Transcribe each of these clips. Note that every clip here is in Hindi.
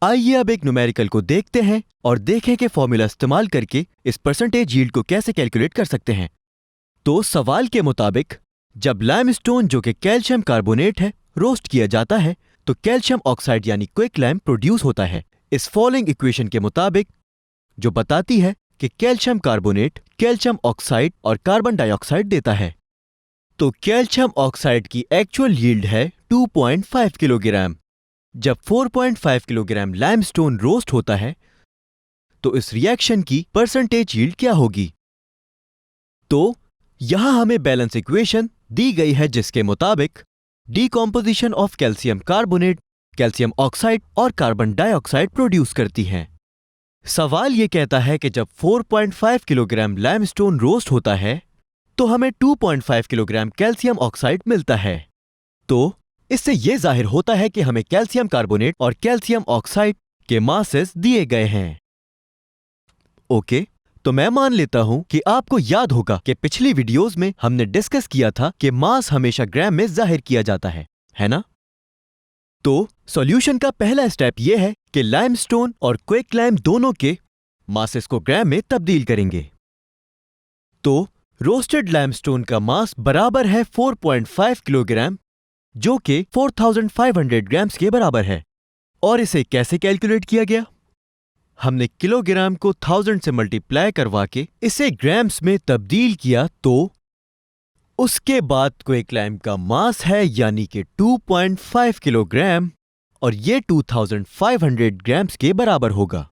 आइए अब एक न्यूमेरिकल को देखते हैं और देखें कि फॉर्मूला इस्तेमाल करके इस परसेंटेज यील्ड को कैसे कैलकुलेट कर सकते हैं। तो सवाल के मुताबिक जब लाइमस्टोन जो कि कैल्शियम कार्बोनेट है रोस्ट किया जाता है तो कैल्शियम ऑक्साइड यानी क्विक लाइम प्रोड्यूस होता है इस फॉलोइंग इक्वेशन के मुताबिक, जो बताती है कि कैल्शियम कार्बोनेट कैल्शियम ऑक्साइड और कार्बन डाइऑक्साइड देता है। तो कैल्शियम ऑक्साइड की एक्चुअल यील्ड है 2.5 किलोग्राम। जब 4.5 किलोग्राम लाइमस्टोन रोस्ट होता है तो इस रिएक्शन की परसेंटेज यील्ड क्या होगी? तो यहां हमें बैलेंस इक्वेशन दी गई है जिसके मुताबिक decomposition of calcium carbonate calcium oxide और कार्बन डाइऑक्साइड प्रोड्यूस करती हैं। सवाल यह कहता है कि जब 4.5 किलोग्राम लाइमस्टोन रोस्ट होता है तो हमें 2.5 किलोग्राम कैल्शियम ऑक्साइड मिलता है। तो इससे यह जाहिर होता है कि हमें कैल्शियम कार्बोनेट और कैल्शियम ऑक्साइड के मासेस दिए गए हैं। ओके, तो मैं मान लेता हूं कि आपको याद होगा कि पिछली वीडियोस में हमने डिस्कस किया था कि मास हमेशा ग्राम में जाहिर किया जाता है ना? तो सॉल्यूशन का पहला स्टेप यह है कि लाइमस्टोन और क्विक लाइम दोनों के मासेस को ग्राम में तब्दील करेंगे। तो रोस्टेड लाइमस्टोन का मास बराबर है 4.5 किलोग्राम जो कि 4500 ग्राम्स के बराबर है। और इसे कैसे कैलकुलेट किया गया? हमने किलोग्राम को 1000 से मल्टीप्लाई करवा के इसे ग्राम्स में तब्दील किया, तो उसके बाद क्विक लाइम का मास है यानी कि 2.5 किलोग्राम और ये 2500 ग्राम्स के बराबर होगा।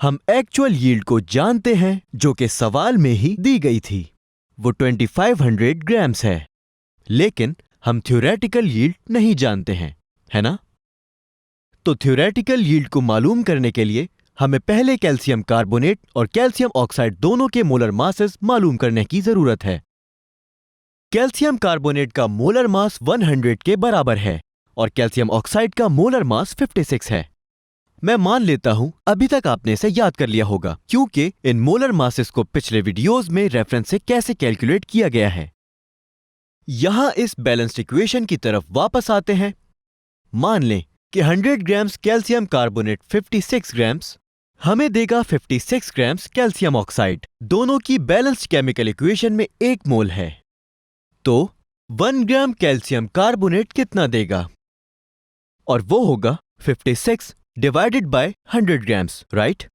हम एक्चुअल यील्ड को जानते हैं जो कि सवाल में ही दी गई थी, वो 2500 ग्राम्स है, लेकिन हम थ्योरेटिकल यील्ड नहीं जानते हैं, है ना? तो थ्योरेटिकल यील्ड को मालूम करने के लिए हमें पहले कैल्शियम कार्बोनेट और कैल्शियम ऑक्साइड दोनों के मोलर मासेस मालूम करने की जरूरत है। कैल्शियम कार्बोनेट का मोलर मास 100 के बराबर है और कैल्शियम ऑक्साइड का मोलर मास 56 है। मैं मान लेता हूं अभी तक आपने इसे याद कर लिया होगा, क्योंकि इन मोलर मासेस को पिछले वीडियोस में रेफरेंस से कैसे कैलकुलेट किया गया है। यहां इस बैलेंस्ड इक्वेशन की तरफ वापस आते हैं। मान लें कि 100 ग्राम्स कैल्शियम कार्बोनेट 56 ग्राम्स हमें देगा 56 ग्राम्स कैल्शियम ऑक्साइड। दोनों की बैलेंस्ड केमिकल इक्वेशन में 1 मोल है, तो 1 ग्राम कैल्शियम कार्बोनेट कितना देगा? और वो होगा 56 डिवाइडेड बाय 100 ग्राम्स, राइट?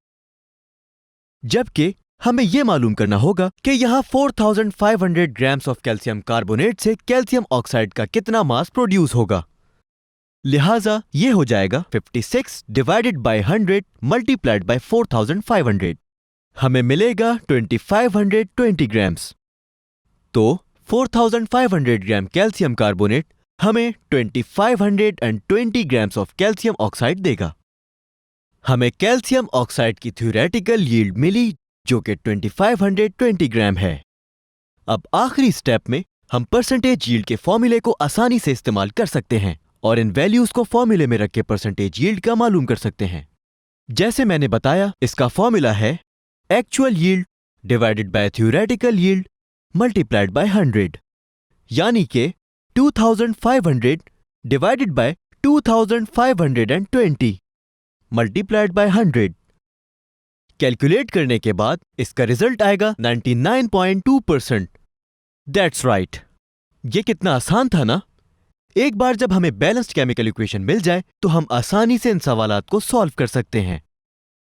जबकि हमें यह मालूम करना होगा कि यहां 4500 ग्राम्स ऑफ कैल्शियम कार्बोनेट से कैल्शियम ऑक्साइड का कितना मास प्रोड्यूस होगा। लिहाजा यह हो जाएगा 56 डिवाइडेड बाय 100 मल्टीप्लाइड बाय 4500। हमें मिलेगा 2520 ग्राम्स। तो 4500 ग्राम कैल्शियम कार्बोनेट हमें 2520 ग्राम्स ऑफ कैल्शियम ऑक्साइड देगा। हमें कैल्शियम ऑक्साइड की थ्योरेटिकल यील्ड मिली जो कि 2520 ग्राम है। अब आखिरी स्टेप में हम परसेंटेज यील्ड के फॉर्मूले को आसानी से इस्तेमाल कर सकते हैं और इन वैल्यूज को फॉर्मूले में रख के परसेंटेज यील्ड का मालूम कर सकते हैं। जैसे मैंने बताया, इसका फॉर्मूला है actual yield divided by theoretical yield multiplied by 100, यानी कि 2500 divided by 2520 multiplied by 100। Calculate करने के बाद इसका रिजल्ट आएगा 99.2%। That's right. ये कितना आसान था ना? एक बार जब हमें बैलेंस्ड केमिकल इक्वेशन मिल जाए तो हम आसानी से इन सवालात को सॉल्व कर सकते हैं।